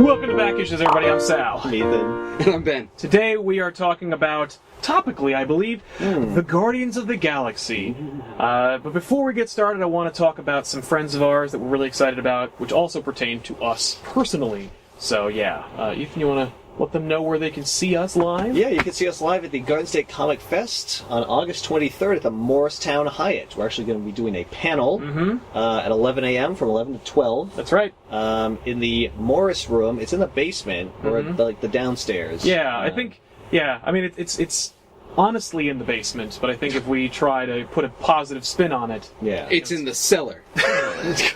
Welcome to Back Issues, everybody. I'm Sal. I'm Ethan. And I'm Ben. Today we are talking about, topically I believe, the Guardians of the Galaxy. But before we get started, I want to talk about some friends of ours that we're really excited about, which also pertain to us personally. So yeah, Ethan, you want to let them know where they can see us live? Yeah, you can see us live at the Garden State Comic Fest on August 23rd at the Morristown Hyatt. We're actually going to be doing a panel at 11 a.m. from 11 to 12. That's right. In the Morris Room. It's in the basement, or the downstairs. Yeah, I think. Yeah, I mean it's honestly in the basement, but I think if we try to put a positive spin on it, It's in the cellar.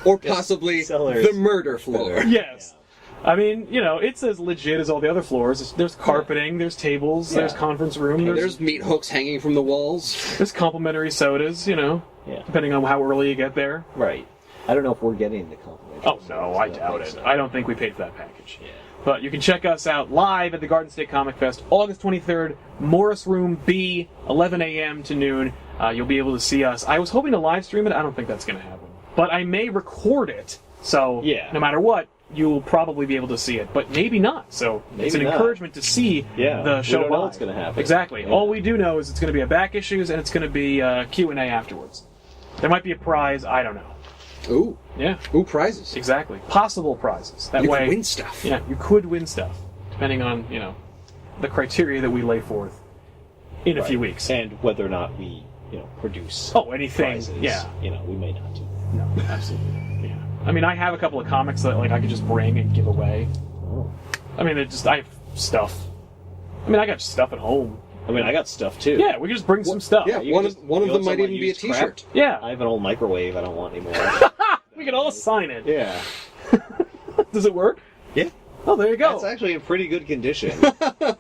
Or possibly the murder floor. Yes. I mean, you know, it's as legit as all the other floors. There's carpeting, there's tables, there's conference room, There's meat hooks hanging from the walls. there's complimentary sodas, you know, depending on how early you get there. Right. I don't know if we're getting the complimentary. Oh, no, I doubt it. I don't think we paid for that package. Yeah. But you can check us out live at the Garden State Comic Fest, August 23rd, Morris Room B, 11 a.m. to noon. You'll be able to see us. I was hoping to live stream it. I don't think that's going to happen. But I may record it, so no matter what, you'll probably be able to see it, but maybe not. So it's an encouragement to see the show we don't live. know what's going to happen. Exactly. Yeah. All we do know is it's going to be a back issues and it's going to be Q&A afterwards. There might be a prize. I don't know. Ooh. Yeah. Ooh, prizes. Exactly. Possible prizes. That You way, could win stuff. Yeah, you could win stuff, depending on the criteria that we lay forth in a few weeks. And whether or not we produce anything. prizes. Yeah. We may not do. No, absolutely. Yeah. I mean, I have a couple of comics that I could just bring and give away. Oh. I mean, I have stuff. I mean, I got stuff at home. I mean, I got stuff too. Yeah, we can just bring some stuff. Yeah, one of them might even be a crap. t-shirt. Yeah. I have an old microwave I don't want anymore. We can all sign it. Yeah. Does it work? Yeah. Oh, there you go. It's actually in pretty good condition.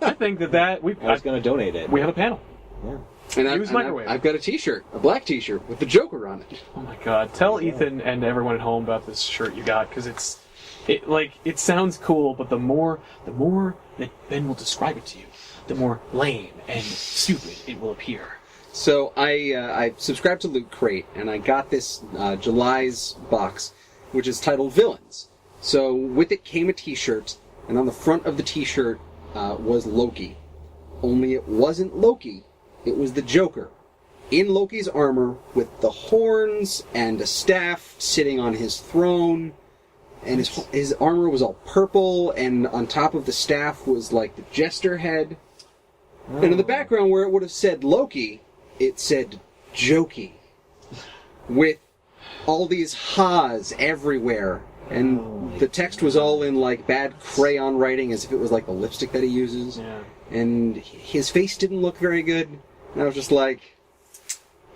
I think that I was going to donate it. we have a panel. Yeah. I've got a t-shirt, a black t-shirt with the Joker on it. Oh my God! Tell Ethan and everyone at home about this shirt you got, because it sounds cool, but the more that Ben will describe it to you, the more lame and stupid it will appear. So I subscribed to Loot Crate, and I got this July's box, which is titled Villains. So with it came a t-shirt, and on the front of the t-shirt was Loki. Only it wasn't Loki. It was the Joker, in Loki's armor, with the horns and a staff sitting on his throne, and his armor was all purple, and on top of the staff was like the jester head. And in the background where it would have said Loki, it said Jokey, with all these ha's everywhere, and the text was all in like bad crayon writing, as if it was like the lipstick that he uses. Yeah. And his face didn't look very good. And I was just like,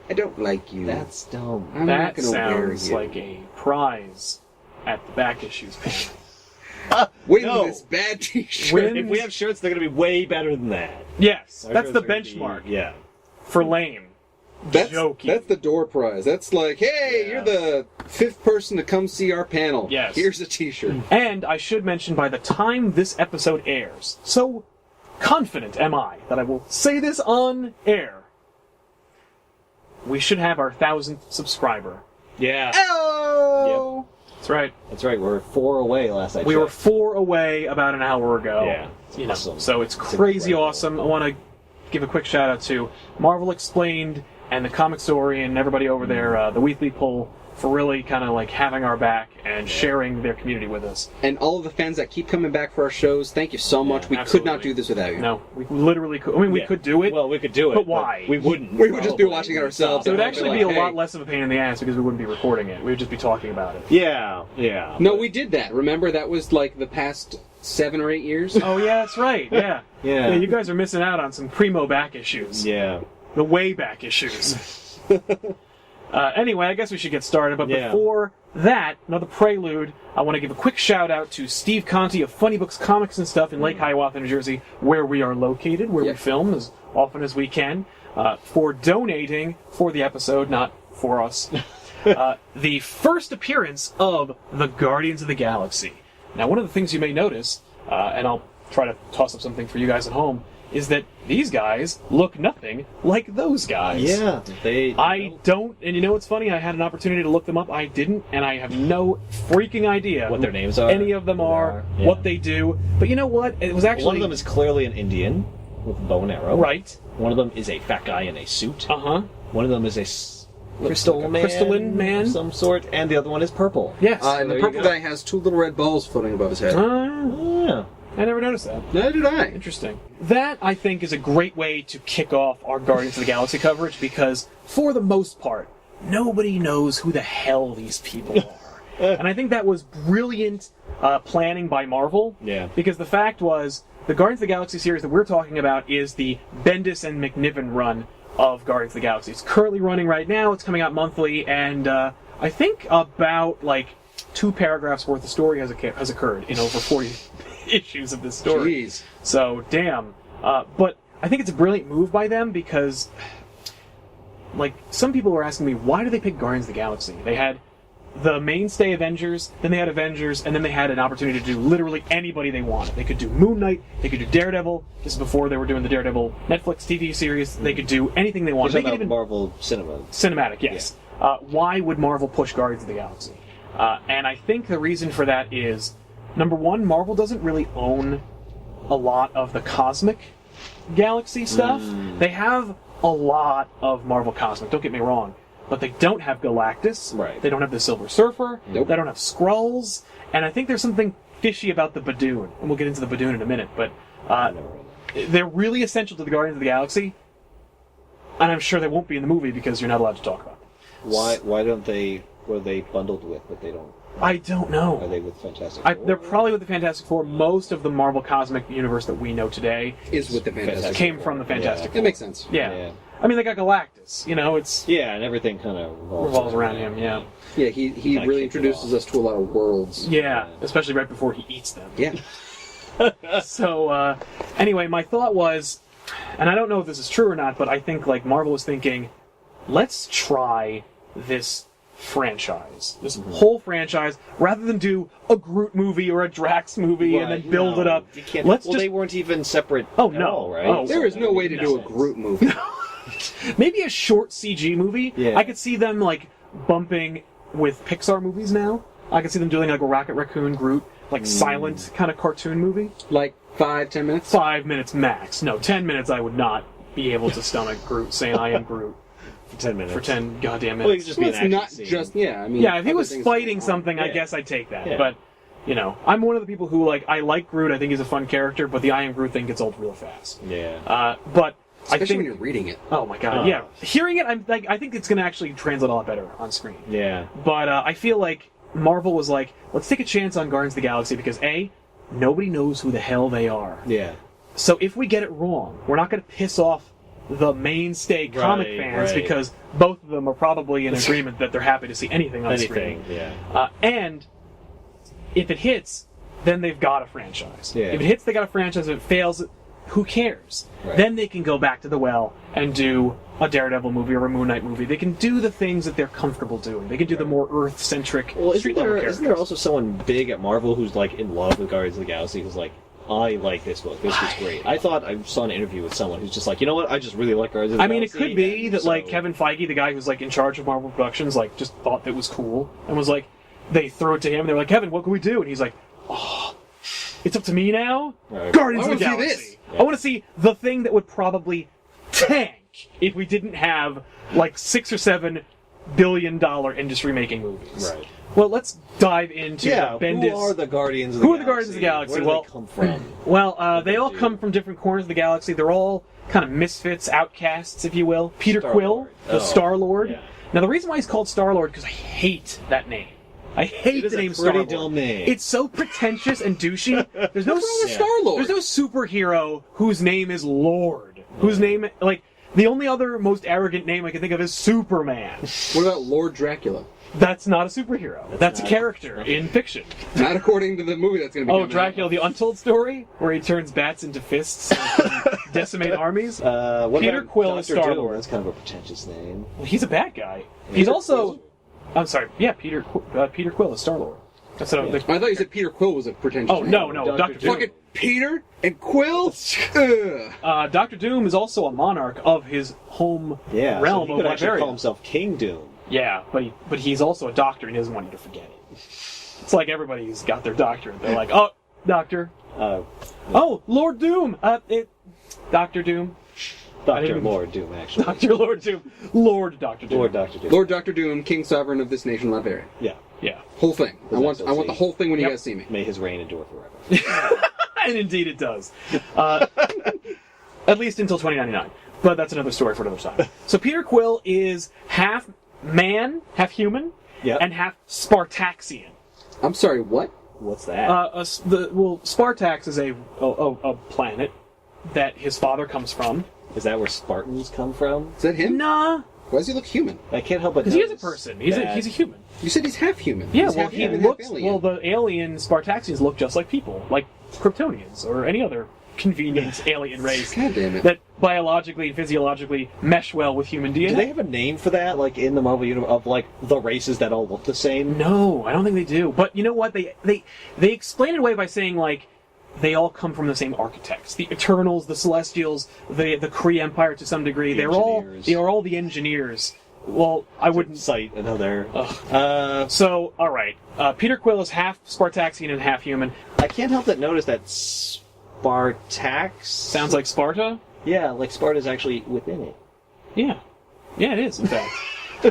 I don't like you. That's dumb. I'm That not going to wear you. sounds like a prize at the back issues panel. Win No. this bad t-shirt. If we have shirts, they're going to be way better than that. Yes, Our that's shirts the are gonna benchmark be- for lame. That's Jokey. the door prize. That's like, hey, you're the fifth person to come see our panel. Yes. Here's a t-shirt. And I should mention, by the time this episode airs, so confident am I that I will say this on air, we should have our 1,000th subscriber. Yeah. Oh! That's right. That's right. We're 4 away last I checked. We were 4 away about an hour ago. Yeah. You know, Awesome. so it's crazy incredible. awesome. I want to give a quick shout out to Marvel Explained and the Comic Story and everybody over there, the Weekly Poll, for really kind of like having our back and sharing their community with us. And all of the fans that keep coming back for our shows, thank you so much. We absolutely. could not do this without you. No, we literally could. I mean, we could do it. Well, we could do it. But why? We wouldn't. We would just be probably. watching it ourselves. It would and actually like, be a hey. lot less of a pain in the ass because we wouldn't be recording it. We would just be talking about it. Yeah. No, we did that. Remember, that was like the past 7 or 8 years? Oh, yeah, that's right. Yeah. Yeah. You guys are missing out on some primo back issues. Yeah. The way back issues. Anyway, I guess we should get started. But before that, another prelude, I want to give a quick shout out to Steve Conti of Funny Books Comics and Stuff in Lake Hiawatha, New Jersey, where we are located, where we film as often as we can, for donating for the episode, not for us, the first appearance of the Guardians of the Galaxy. Now, one of the things you may notice, and I'll try to toss up something for you guys at home, is that these guys look nothing like those guys. Yeah, I don't, and you know what's funny? I had an opportunity to look them up. I didn't, and I have no freaking idea what their names are. Any of them are, Yeah. what they do. But you know what? It was actually one of them is clearly an Indian with a bow and arrow. right. One of them is a fat guy in a suit. Uh-huh. One of them is a crystalline man of some sort, and the other one is purple. Yes. And the purple guy has two little red balls floating above his head. Yeah. I never noticed that. Neither did I. Interesting. That, I think, is a great way to kick off our Guardians of the Galaxy coverage because, for the most part, nobody knows who the hell these people are. And I think that was brilliant planning by Marvel. Yeah. Because the fact was, the Guardians of the Galaxy series that we're talking about is the Bendis and McNiven run of Guardians of the Galaxy. It's currently running right now. It's coming out monthly, and I think about, 2 paragraphs worth of story has occurred in over 40 issues of this story. Jeez. So, damn. But I think it's a brilliant move by them because, some people were asking me, why do they pick Guardians of the Galaxy? They had the mainstay Avengers, then they had Avengers, and then they had an opportunity to do literally anybody they wanted. They could do Moon Knight, they could do Daredevil. This is before they were doing the Daredevil Netflix TV series. They could do anything they wanted. They could even Marvel Cinema. Cinematic, yes. Yeah. Why would Marvel push Guardians of the Galaxy? And I think the reason for that is, number one, Marvel doesn't really own a lot of the cosmic galaxy stuff. They have a lot of Marvel Cosmic, don't get me wrong, but they don't have Galactus. Right. They don't have the Silver Surfer. Nope. They don't have Skrulls. And I think there's something fishy about the Badoon, and we'll get into the Badoon in a minute, but they're really essential to the Guardians of the Galaxy, and I'm sure they won't be in the movie because you're not allowed to talk about them. Why don't they... What are they bundled with, but they don't... I don't know. Are they with Fantastic Four? They're probably with the Fantastic Four. Most of the Marvel Cosmic Universe that we know today Is with the Fantastic came from the Fantastic It Four. makes sense. Yeah. I mean, they got Galactus. It's Yeah, and everything kind of revolves around him. Yeah. Yeah, he Like really kick it introduces off. us to a lot of worlds. Yeah, especially right before he eats them. Yeah. So, anyway, my thought was, and I don't know if this is true or not, but I think Marvel was thinking, let's try this franchise, this whole franchise, rather than do a Groot movie or a Drax movie and then build it up. You can't, Let's they weren't even separate. Oh, at no. all, right? Oh, There is no way to do a Groot movie. Maybe a short CG movie. Yeah. I could see them bumping with Pixar movies now. I could see them doing a Rocket Raccoon Groot, silent kind of cartoon movie. 5-10 minutes? 5 minutes max. No, 10 minutes I would not be able to stomach Groot saying I am Groot For 10 minutes. for 10 goddamn Well, you minutes. could just be Well, an it's action not scene. just... Yeah, I mean... Yeah, if he other was things fighting going on. something, I Yeah. guess I'd take that. Yeah. But, I'm one of the people who, I like Groot. I think he's a fun character, but the I am Groot thing gets old real fast. Yeah. But I Especially think... when you're reading it. Oh my god, Oh. yeah. Hearing it, I think it's going to actually translate a lot better on screen. Yeah. But I feel like Marvel was like, let's take a chance on Guardians of the Galaxy because A, nobody knows who the hell they are. Yeah. So if we get it wrong, we're not going to piss off the mainstay comic Right, fans right. because both of them are probably in agreement that they're happy to see anything on screen. Yeah. And if it hits, then they've got a franchise. Yeah. If it hits, they got a franchise. If it fails, who cares? Right. Then they can go back to the well and do a Daredevil movie or a Moon Knight movie. They can do the things that they're comfortable doing. They can do the more Earth-centric, Well, street-level characters. isn't there also someone big at Marvel who's in love with Guardians of the Galaxy who's I like this book. This was great. I thought I saw an interview with someone who's just you know what? I just really like Guardians of the I mean, it Galaxy. could be and that so- Kevin Feige, the guy who's in charge of Marvel Productions, just thought that was cool and was they threw it to him and they're like, Kevin, what can we do? And he's like, oh, it's up to me now? Right. Guardians I of the wanna see Galaxy. this. I want to see the thing that would probably tank if we didn't have 6 or 7 $billion industry making movies. Right. Well, let's dive into Yeah. the Bendis. Who are the Guardians of the Galaxy? Who are the Guardians of the Galaxy? Where do Well- they come from? Well, they all do? come from different corners of the galaxy. They're all kind of misfits, outcasts, if you will. Peter Star-Lord. Quill, the Oh, Star-Lord. yeah. Now, the reason why he's called Star-Lord because I hate that name. I hate It is the a name pretty Star-Lord. dumb name. It's so pretentious and douchey. There's no What's wrong with Yeah. Star-Lord? There's no superhero whose name is Lord. Whose name the only other most arrogant name I can think of is Superman. What about Lord Dracula? That's not a superhero. That's a not- character in fiction. Not according to the movie that's going to be Oh, coming Dracula, the Untold Story, where he turns bats into fists and can decimate armies. What Peter about Quill is Dr. Doom? Star-Lord. That's kind of a pretentious name. Well, he's a bad guy. He's also... I'm sorry. Yeah, Peter Quill is Star-Lord. That's what I thought you said Peter Quill was a pretentious name. no, Dr. Dr. Doom. Fucking Peter and Quill? Ugh. Dr. Doom is also a monarch of his home Yeah, realm so he of could actually Latveria. call himself King Doom. Yeah, but he's also a doctor and he doesn't want you to forget it. It's like everybody's got their doctorate. They're like, oh, doctor. Oh, Lord Doom. Dr. Doom. Dr. Lord Doom, actually. Dr. Lord Doom. Lord Dr. Doom. Lord Dr. Doom. Lord Dr. Doom, King Sovereign of this nation, Latveria. Yeah. Yeah. Whole thing. I want SOC. the whole thing when you Yep. guys see me. May his reign endure forever. And indeed it does. At least until 2099. But that's another story for another time. So Peter Quill is half man, half human, Yep. and half Spartaxian. I'm sorry, what? What's that? Spartax is a planet that his father comes from. Is that where Spartans come from? Is that him? Nah, Why does he look human? I can't help but because he is a notice person. He's a that- human. You said he's half human. Yeah, He's well, half he human, half looks. alien. Well, the alien Spartaxians look just like people, like Kryptonians or any other convenient alien race God damn it. that biologically and physiologically mesh well with human DNA. Do they have a name for that, like in the Marvel universe, of like the races that all look the same? No, I don't think they do. But you know what? They explain it away by saying like they all come from the same architects. The Eternals, the Celestials, the Kree Empire to some degree. The They engineers. are all the engineers. Well, I wouldn't. Cite another. So, all right. Peter Quill is half Spartaxian and half human. I can't help but notice that Spartax Sounds like Sparta. Yeah, like Sparta's actually within it. Yeah, it is. In fact,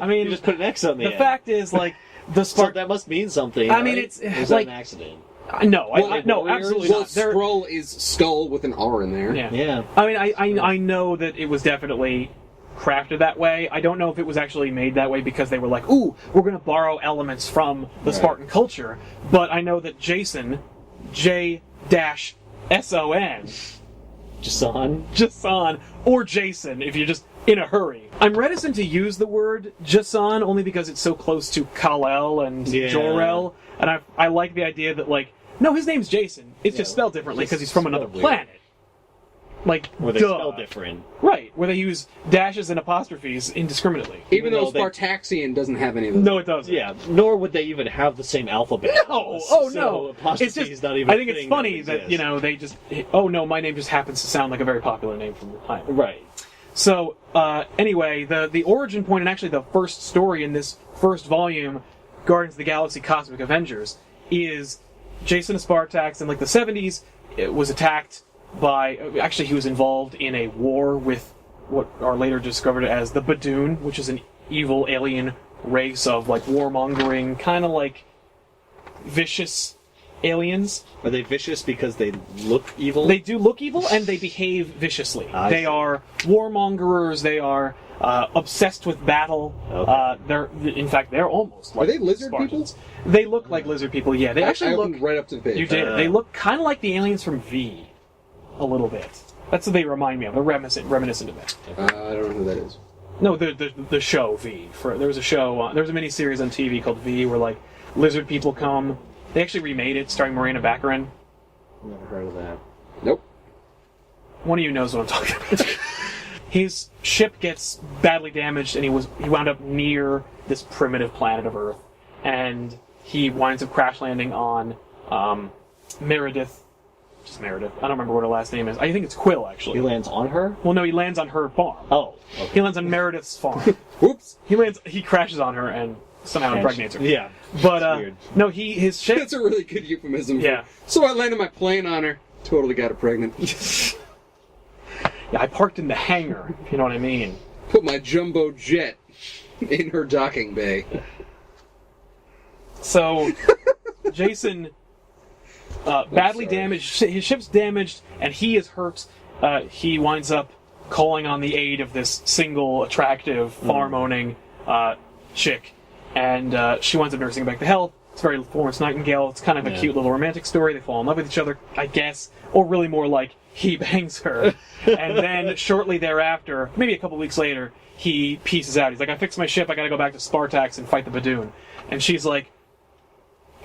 I mean, You just put an X on the end. fact is like the So Spart. that must mean something. I mean, right? it's Or is like- that an accident? No, no, warriors? absolutely Well, not. They're- Skrull is skull with an R in there. yeah. Yeah. I mean, I know that it was definitely crafted that way. I don't know if it was actually made that way because they were like, ooh, we're going to borrow elements from the Right. Spartan culture. But I know that Jason, J-S-O-N, Jason, or Jason, if you're just in a hurry. I'm reticent to use the word Jason only because it's so close to Kal-El and Yeah. Jor-El, and I like the idea that, like, no, his name's Jason. It's just spelled differently because he's from another spelled weird. planet. Like, Where they duh. spell different. Right, where they use dashes and apostrophes indiscriminately. Even though though they- Spartaxian doesn't have any of those. No, it doesn't. Yeah, nor would they even have the same alphabet. No, So no. apostrophe It's just, is not even I a think it's thing funny that that, exists. you know, they just, oh no, my name just happens to sound like a very popular name from the time. Right. So, anyway, the origin point, and actually the first story in this first volume, Guardians of the Galaxy Cosmic Avengers, is Jason Spartax in like the 70s. It was attacked by, actually he was involved in a war with what are later discovered as the Badoon, which is an evil alien race of like warmongering, kind of like vicious aliens. Are they vicious because they look evil? They do look evil and they behave viciously. I They see. are warmongers. They are obsessed with battle. Okay. In fact, they're almost like Are they lizard Spartans. They look like lizard people. Yeah, they actually I look. opened right up to the page. You did. They look kind of like the aliens from V, a little bit. That's what they remind me of. They're reminiscent of it. I don't know who that is. No, the show V. There was a show. There was a miniseries on TV called V, where like lizard people come. They actually remade it, starring Morena Baccarin. Never heard of that. Nope. One of you knows what I'm talking about. His ship gets badly damaged, and he wound up near this primitive planet of Earth, and he winds up crash landing on Meredith. Just Meredith. I don't remember what her last name is. I think it's Quill, actually. He lands on her? Well, no, he lands on her farm. Oh. Okay. He lands on Meredith's farm. Whoops. He crashes on her and somehow impregnates her. Yeah. But That's weird. no, his ship. That's a really good euphemism. for- Yeah. So I landed my plane on her. Totally got her pregnant. Yeah, I parked in the hangar. If you know what I mean. Put my jumbo jet in her docking bay. So, Jason, badly damaged, his ship's damaged, and he is hurt. He winds up calling on the aid of this single, attractive, farm-owning chick, and she winds up nursing him back to health. It's very Florence Nightingale. It's kind of a cute little romantic story. They fall in love with each other, I guess, or really more like he bangs her. And then shortly thereafter, maybe a couple weeks later, he pieces out. He's like, I fixed my ship. I gotta go back to Spartax and fight the Badoon. And she's like,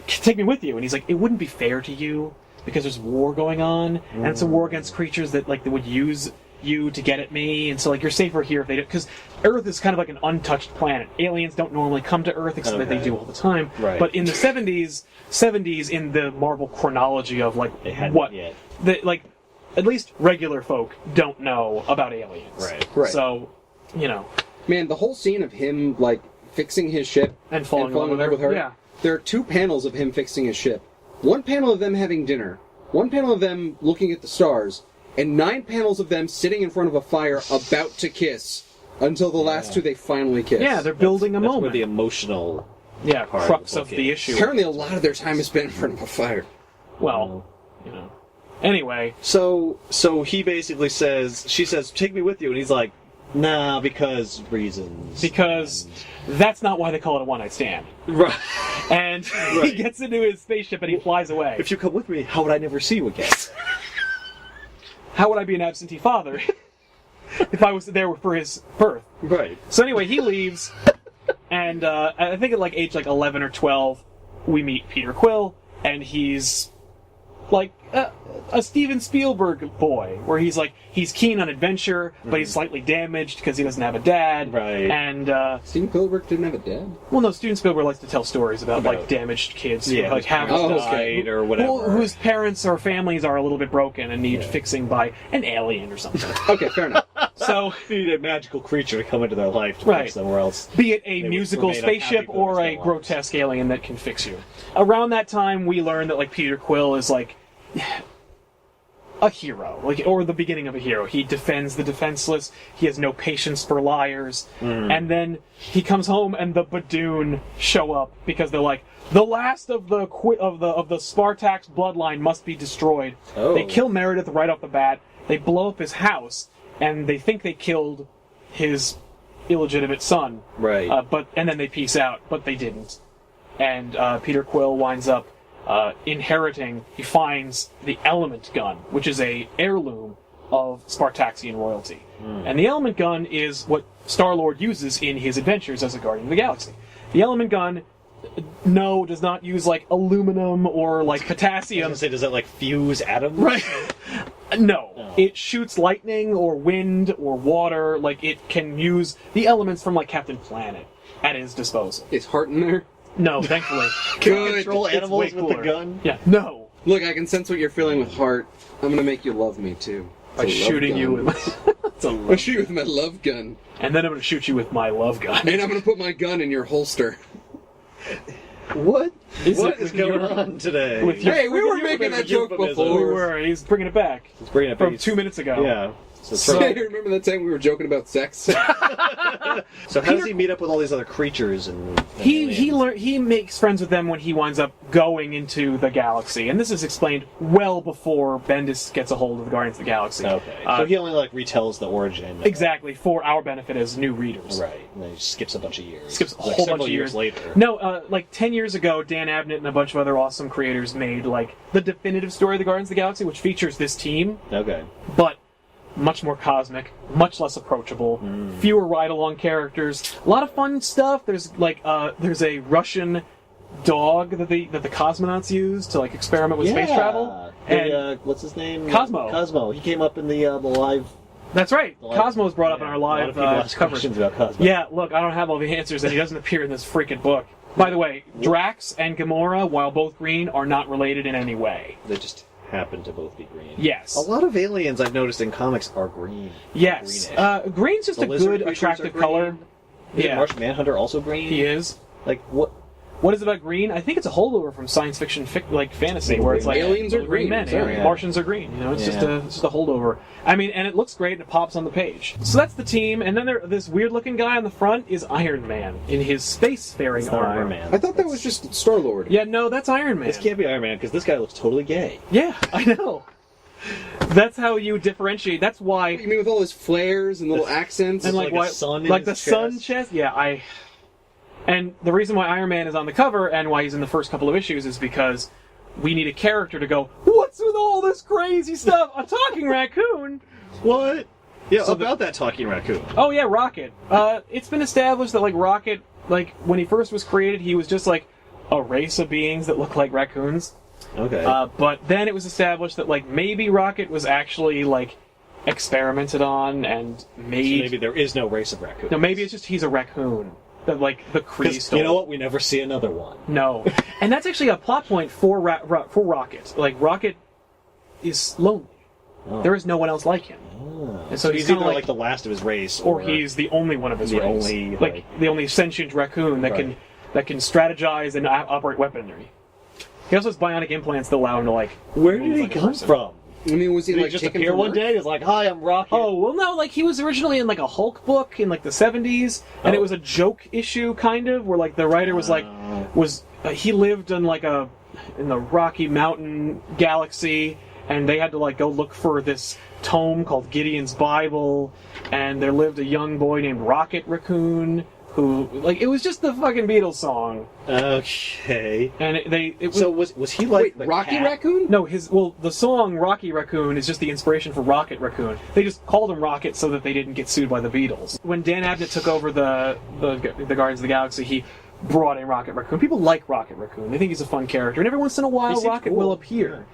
take me with you. And he's like, it wouldn't be fair to you because there's war going on, and it's a war against creatures that like they would use you to get at me, and so like you're safer here if they do, because Earth is kind of like an untouched planet. Aliens don't normally come to Earth, except that they do all the time. Right. But in the 70s in the Marvel chronology of like They hadn't what yet. like at least regular folk don't know about aliens. Right. So, you know, Man, the whole scene of him, like, fixing his ship and falling in love with her. Yeah. There are 2 panels of him fixing his ship. One panel of them having dinner. One panel of them looking at the stars. And 9 panels of them sitting in front of a fire about to kiss until the last 2 they finally kiss. Yeah, they're building a That's moment. where the emotional part crux of of the the book issue. Apparently a lot of their time is spent in front of a fire. Well, you know. Anyway, So he basically says, she says, take me with you, and he's like, nah, because reasons. because that's not why they call it a one-night stand. Right. And he gets into his spaceship and he flies away. If you come with me, how would I never see you again? How would I be an absentee father if I was there for his birth? Right. So anyway, he leaves, and I think at like age like 11 or 12, we meet Peter Quill, and he's like a Steven Spielberg boy, where he's keen on adventure, but he's slightly damaged because he doesn't have a dad. Right. And Steven Spielberg didn't have a dad? well, no, Steven Spielberg likes to tell stories about like damaged kids who like have died or whatever. whose parents or families are a little bit broken and need fixing by an alien or something. Okay, fair enough. So, They need a magical creature to come into their life to Right. fix them, or else. be it a They musical remain spaceship unhappy for the or rest a of their lives. grotesque alien that can fix you. Around that time, we learn that like Peter Quill is like a hero, like, or the beginning of a hero. He defends the defenseless. He has no patience for liars. And then he comes home, and the Badoon show up because they're like, the last of the Spartax bloodline must be destroyed. Oh. They kill Meredith right off the bat. They blow up his house, and they think they killed his illegitimate son. Right. And then they peace out, but they didn't. And Peter Quill winds up inheriting. He finds the element gun, which is a heirloom of Spartaxian royalty. And the element gun is what Star-Lord uses in his adventures as a Guardian of the Galaxy. The element gun, does not use like aluminum or like I was potassium. gonna say, does that like fuse atoms? Right. No. Oh. It shoots lightning or wind or water. Like, it can use the elements from like Captain Planet at his disposal. Is Heart in there? No, thankfully. Good. Control It's animals way with the cooler. gun? Yeah. No. Look, I can sense what you're feeling with Heart. I'm gonna make you love me, too. By It's a love shooting you gun. with it's a I'll love. shoot you with my love gun. And then I'm going to shoot you with my love gun. And I'm gonna put my gun in your holster. What? Is What it is with going your- on today? with your- Hey, we were You making remember that joke euphemism. We before. were. He's bringing it back. Let's bring it From back. 2 minutes ago. Yeah. So, So- Hey, remember that time we were joking about sex? so how does he meet up with all these other creatures and He makes friends with them when he winds up going into the galaxy, and this is explained well before Bendis gets a hold of the Guardians of the Galaxy. Okay. So he only like retells the origin. Exactly, for our benefit as new readers. Right. And then he skips a bunch of years. Skips a Like whole several bunch of years later. No, like 10 years ago, Dan Abnett and a bunch of other awesome creators made like the definitive story of the Guardians of the Galaxy, which features this team, Okay. but much more cosmic, much less approachable, fewer ride-along characters, a lot of fun stuff. There's like there's a Russian dog that the cosmonauts use to like experiment with space travel, and what's his name? Cosmo. Cosmo. He came up in the live. that's right. the live- Cosmo was brought up in yeah, our a lot live of people ask coverage. questions about Cosmo. Yeah, look, I don't have all the answers, and he doesn't appear in this freaking book. By the way, Drax and Gamora, while both green, are not related in any way. They just happen to both be green. Yes. A lot of aliens I've noticed in comics are green. Yes. Greenish. Green's just The a lizard good, creatures attractive are green. color. Is Yeah. Martian Manhunter also green? He is. Like what? What is it about green? I think it's a holdover from science fiction, like fantasy, Little where it's green like men. Aliens are little green, men, sorry. yeah. Martians are green. You know, it's Yeah. just a holdover. I mean, and it looks great and it pops on the page. So that's the team, and then this weird-looking guy on the front is Iron Man in his spacefaring It's not armor. Iron Man. I thought that was just Star-Lord. Yeah, no, that's Iron Man. This can't be Iron Man because this guy looks totally gay. Yeah, I know. That's how you differentiate. That's why. You mean with all his flares and little accents? And like a why, sun in like his the sun chest? chest. Yeah, And the reason why Iron Man is on the cover and why he's in the first couple of issues is because we need a character to go, what's with all this crazy stuff? A talking raccoon? What? Yeah, So about that talking raccoon. Oh yeah, Rocket. It's been established that like Rocket, like when he first was created, he was just like a race of beings that look like raccoons. Okay. But then it was established that like maybe Rocket was actually like experimented on and made. So maybe there is no race of raccoons. No, maybe it's just he's a raccoon. That, like, the Kree stole. You know what? We never see another one. No. And that's actually a plot point for Rocket. Like, Rocket is lonely. Oh. There is no one else like him. Oh. And so he's either like the last of his race, or he's the only one of his race. Only, like the only sentient raccoon that can strategize and operate weaponry. He also has bionic implants that allow him to, like, where move did he like a come person. from? I mean, was he Did like he just taken appear from one Earth? day? He's like, "Hi, I'm Rocket." Oh, well, no, like, he was originally in, like, a Hulk book in, like, the 70s, and it was a joke issue, kind of, where, like, the writer was, like, he lived in, like, in the Rocky Mountain galaxy, and they had to, like, go look for this tome called Gideon's Bible, and there lived a young boy named Rocket Raccoon, who, like, it was just the fucking Beatles song. Okay. And it was... So was he like the Rocky cat? Raccoon? No, the song Rocky Raccoon is just the inspiration for Rocket Raccoon. They just called him Rocket so that they didn't get sued by the Beatles. When Dan Abnett took over the Guardians of the Galaxy, he brought in Rocket Raccoon. People like Rocket Raccoon. They think he's a fun character. And every once in a while, Rocket will appear.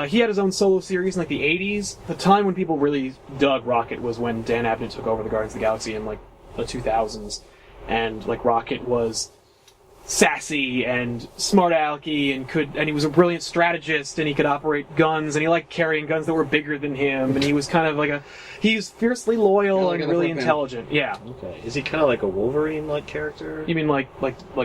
He had his own solo series in, like, the 80s. The time when people really dug Rocket was when Dan Abnett took over the Guardians of the Galaxy in, like, the 2000s. And, like, Rocket was sassy and smart alecky and he was a brilliant strategist and he could operate guns and he liked carrying guns that were bigger than him and he was kind of he's fiercely loyal and really intelligent. Yeah. Okay. Is he kind of like a Wolverine-like character? You mean like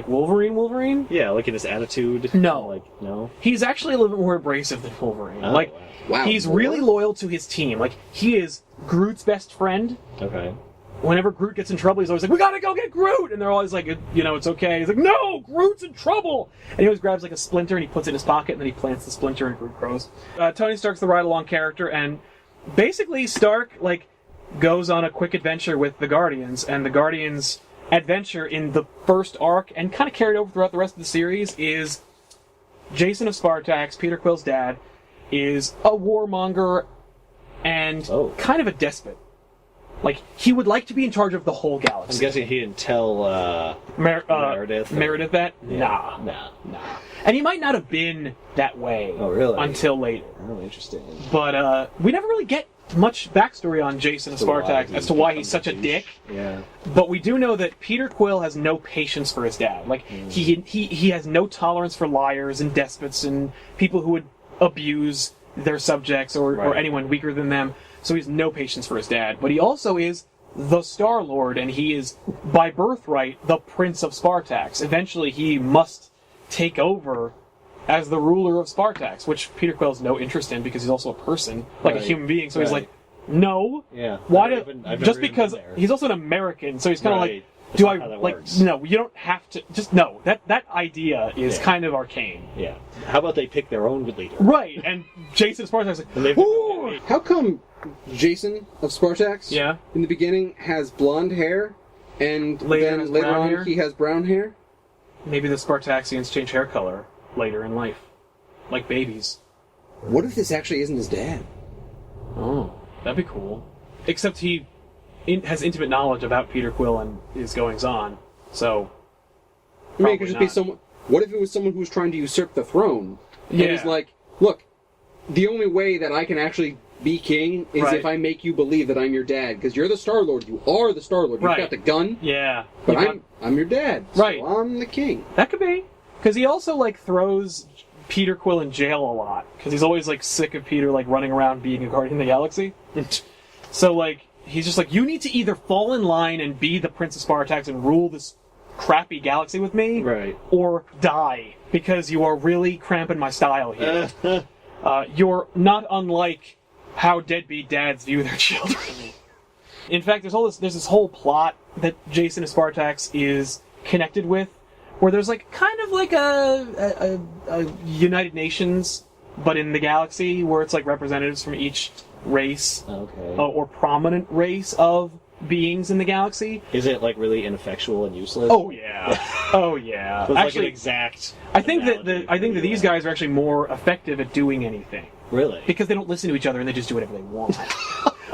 Wolverine? Yeah, like in his attitude? No. No? He's actually a little bit more abrasive than Wolverine. Oh, wow. He's really loyal to his team. Like, he is Groot's best friend. Okay. Whenever Groot gets in trouble, he's always like, "We gotta go get Groot!" And they're always like, "It's okay." He's like, "No, Groot's in trouble!" And he always grabs, like, a splinter and he puts it in his pocket and then he plants the splinter and Groot grows. Tony Stark's the ride-along character, and basically Stark, like, goes on a quick adventure with the Guardians, and the Guardians' adventure in the first arc, and kind of carried over throughout the rest of the series, is Jason of Spartax, Peter Quill's dad, is a warmonger and kind of a despot. Like, he would like to be in charge of the whole galaxy. I'm guessing he didn't tell Meredith that? Yeah. Nah. And he might not have been that way until later. Oh, interesting. But we never really get much backstory on Jason of Spartax as to why he's such a dick. Yeah. But we do know that Peter Quill has no patience for his dad. Like, he has no tolerance for liars and despots and people who would abuse their subjects or anyone weaker than them. So he has no patience for his dad. But he also is the Star-Lord, and he is, by birthright, the Prince of Spartax. Eventually, he must take over as the ruler of Spartax, which Peter Quill has no interest in because he's also a person, like a human being. So he's like, no. Yeah. Why just because he's also an American, so he's kind of like, do I like? Works. No, you don't have to. Just no. That idea is kind of arcane. Yeah. How about they pick their own leader? Right. And Jason Spartax is like, ooh! How come Jason of Spartax? Yeah. In the beginning has blonde hair, and later on hair? He has brown hair. Maybe the Spartaxians change hair color later in life, like babies. What if this actually isn't his dad? Oh, that'd be cool. Except he has intimate knowledge about Peter Quill and his goings-on, so... I mean, it could just be someone... What if it was someone who was trying to usurp the throne? Yeah. And is like, look, the only way that I can actually be king is if I make you believe that I'm your dad, because you're the Star-Lord, you are the Star-Lord, you've got the gun, but I'm your dad, so I'm the king. That could be. Because he also, like, throws Peter Quill in jail a lot, because he's always, like, sick of Peter, like, running around being a Guardian of the Galaxy. So, like, he's just like, you need to either fall in line and be the Prince of Spartax and rule this crappy galaxy with me, or die, because you are really cramping my style here. You're not unlike how deadbeat dads view their children. In fact, there's this whole plot that Jason of Spartax is connected with, where there's like kind of like a United Nations, but in the galaxy, where it's like representatives from each race or prominent race of beings in the galaxy. Is it like really ineffectual and useless? Oh yeah. Oh yeah. So it's actually, like an exact. I think that these guys are actually more effective at doing anything. Really? Because they don't listen to each other and they just do whatever they want.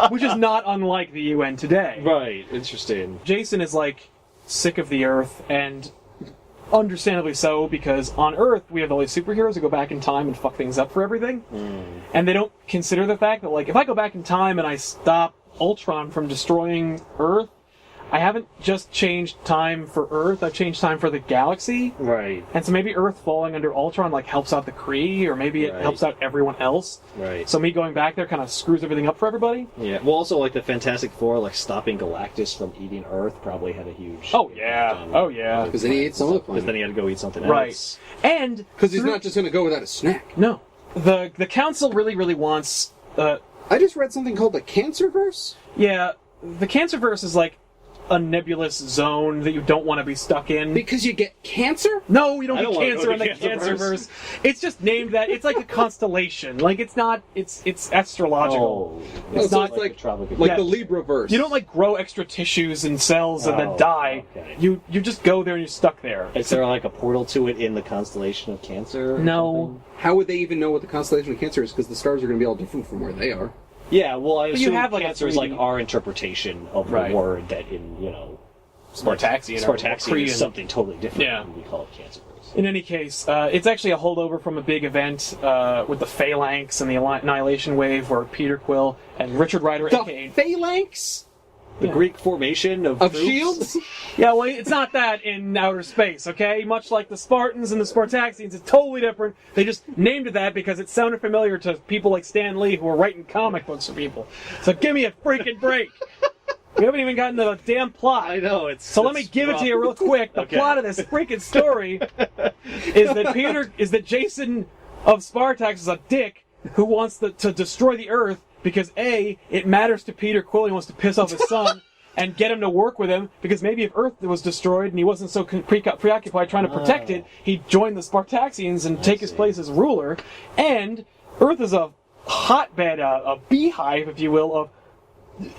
Which is not unlike the UN today. Right. Interesting. Jason is like sick of the Earth, and understandably so, because on Earth we have all these superheroes who go back in time and fuck things up for everything. And they don't consider the fact that, like, if I go back in time and I stop Ultron from destroying Earth, I haven't just changed time for Earth, I've changed time for the galaxy. Right. And so maybe Earth falling under Ultron, like, helps out the Kree, or maybe it helps out everyone else. Right. So me going back there kind of screws everything up for everybody. Yeah. Well, also, like, the Fantastic Four, like, stopping Galactus from eating Earth probably had a huge... Oh, yeah. Oh, yeah. Because then he ate some of the Because then he had to go eat something Right. else. And... Because he's not just going to go without a snack. No. The Council really, really wants... I just read something called the Cancerverse. Yeah, the Cancerverse is like a nebulous zone that you don't want to be stuck in. Because you get cancer? No, you don't I get don't wanna cancer go in the to Cancerverse. It's just named that. It's like a constellation. Like, it's not... It's astrological. Oh. It's not... like tropical. Like Yeah. the Libraverse. You don't, like, grow extra tissues and cells and then die. Okay. You just go there and you're stuck there. Is there, like, a portal to it in the constellation of Cancer? or No. something? How would they even know what the constellation of Cancer is? Because the stars are going to be all different from where they are. Yeah, well, I But you assume have, like, a Cancer is, like, 3D our interpretation of Right. the word that in, Spartaxian. or Spartaxian Korean. is something totally different. Yeah. And we call it Cancerverse. In any case, it's actually a holdover from a big event with the Phalanx and the Annihilation Wave, where Peter Quill and Richard Rider, The a.k.a. Phalanx The Greek formation of troops? shields? Yeah, well, it's not that in outer space, okay? Much like the Spartans and the Spartaxians, it's totally different. They just named it that because it sounded familiar to people like Stan Lee who were writing comic books for people. So give me a freaking break. We haven't even gotten to the damn plot. I know, So let me give it to you real quick. The Okay. plot of this freaking story is that Jason of Spartax is a dick who wants to destroy the Earth because A, it matters to Peter Quill, he wants to piss off his son and get him to work with him, because maybe if Earth was destroyed and he wasn't so preoccupied trying to protect it, he'd join the Spartaxians and take his place as ruler. And Earth is a hotbed, a beehive, if you will, of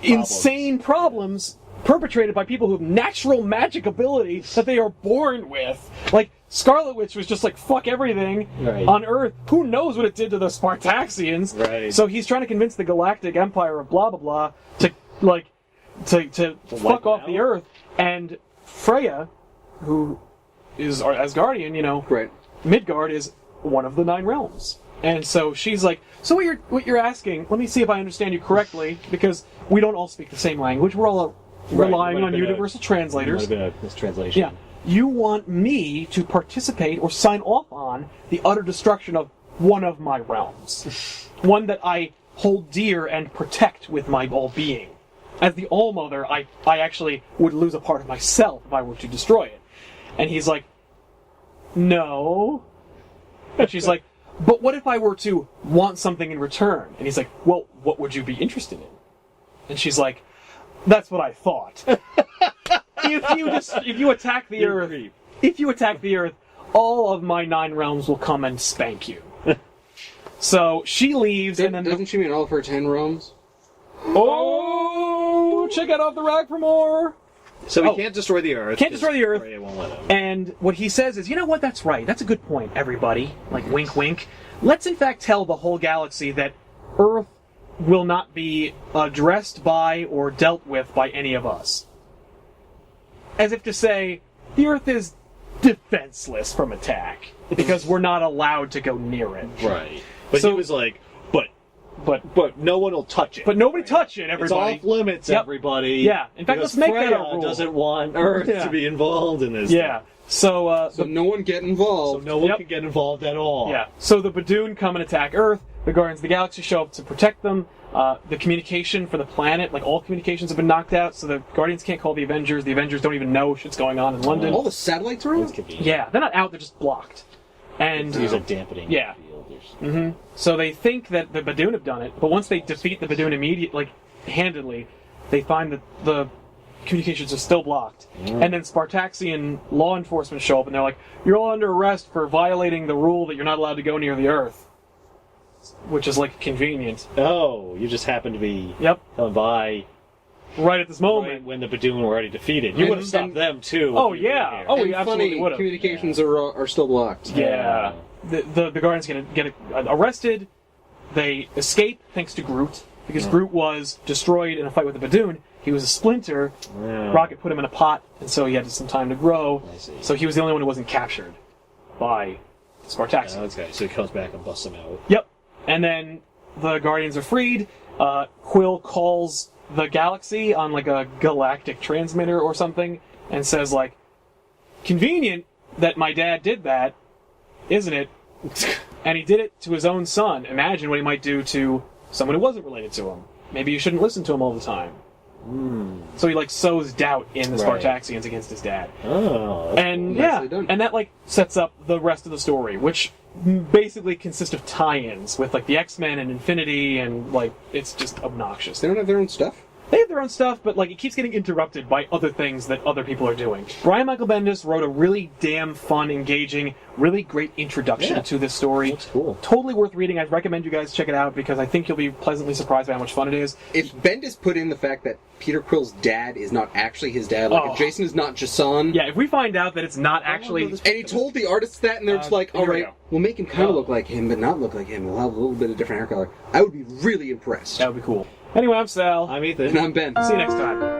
insane problems perpetrated by people who have natural magic ability that they are born with. Like, Scarlet Witch was just like, fuck everything on Earth. Who knows what it did to the Spartaxians? Right. So he's trying to convince the Galactic Empire of blah blah blah to, like, to fuck off the Earth. And Freya, who is Asgardian, Right. Midgard is one of the 9 realms. And so she's like, so what you're asking, let me see if I understand you correctly, because we don't all speak the same language. We're all relying on universal translators. Might have been a mistranslation. Yeah. You want me to participate or sign off on the utter destruction of one of my realms. One that I hold dear and protect with my all being. As the All-Mother, I actually would lose a part of myself if I were to destroy it. And he's like, no. And she's like, but what if I were to want something in return? And he's like, well, what would you be interested in? And she's like, that's what I thought. If you attack the Earth, all of my 9 realms will come and spank you. So she leaves, and then Doesn't she mean all of her 10 realms? oh, check out Off the Rack for more. So he can't destroy the Earth. Can't destroy the Earth. Freya won't let him. And what he says is, you know what, that's right. That's a good point, everybody. Like, wink, wink. Let's in fact tell the whole galaxy that Earth will not be addressed by or dealt with by any of us. As if to say, the Earth is defenseless from attack, because we're not allowed to go near it. Right. But So- he was like, But no one will touch it. But nobody touch it, It's everybody. off limits, Yep. everybody. Yeah. In fact, Because let's make that a Freya rule. doesn't want Earth Yeah. to be involved in this. Yeah. So, So no one get involved. So no one Yep. can get involved at all. yeah. So the Badoon come and attack Earth. The Guardians of the Galaxy show up to protect them. The communication for the planet, like all communications have been knocked out, so the Guardians can't call the Avengers. The Avengers don't even know shit's going on in London. All the satellites are It's out? convenient. Yeah, they're not out, they're just blocked. And Use a dampening Yeah. field. so they think that the Badoon have done it, but once they defeat the Badoon handedly, they find that the communications are still blocked. And then Spartaxian law enforcement show up, and they're like, you're all under arrest for violating the rule that you're not allowed to go near the Earth. Which is, like, convenient. Oh, you just happen to be Yep. coming by Right at this moment. right when the Badoon were already defeated. You And- would have stopped and- them, too. Oh, if you were yeah. here. Oh, And we absolutely funny, would have. communications are still blocked. Yeah. The Guardians get arrested. They escape thanks to Groot, because Groot was destroyed in a fight with the Badoon, he was a splinter. Yeah. Rocket put him in a pot, and so he had some time to grow. I see. So he was the only one who wasn't captured by Spartaxians. Okay, so he comes back and busts him out. Yep. And then the Guardians are freed. Quill calls the galaxy on like a galactic transmitter or something and says like, convenient that my dad did that, isn't it? And he did it to his own son. Imagine what he might do to someone who wasn't related to him. Maybe you shouldn't listen to him all the time. So he like sows doubt in the Right. Spartaxians against his dad. Oh, And cool. yeah, Nicely done. and that like sets up the rest of the story, which basically consists of tie-ins with like the X-Men and Infinity, and like it's just obnoxious. They don't have their own stuff? They have their own stuff, but like it keeps getting interrupted by other things that other people are doing. Brian Michael Bendis wrote a really damn fun, engaging, really great introduction to this story. Looks cool. Totally worth reading. I'd recommend you guys check it out because I think you'll be pleasantly surprised by how much fun it is. If Bendis put in the fact that Peter Quill's dad is not actually his dad, like Oh. if Jason is not Jason, Yeah, if we find out that it's not actually... and he told the artists that, and they're just like, here we alright, go. we'll make him kind of look like him, but not look like him. We'll have a little bit of different hair color. I would be really impressed. That would be cool. Anyway, I'm Sal. I'm Ethan. And I'm Ben. See you next time.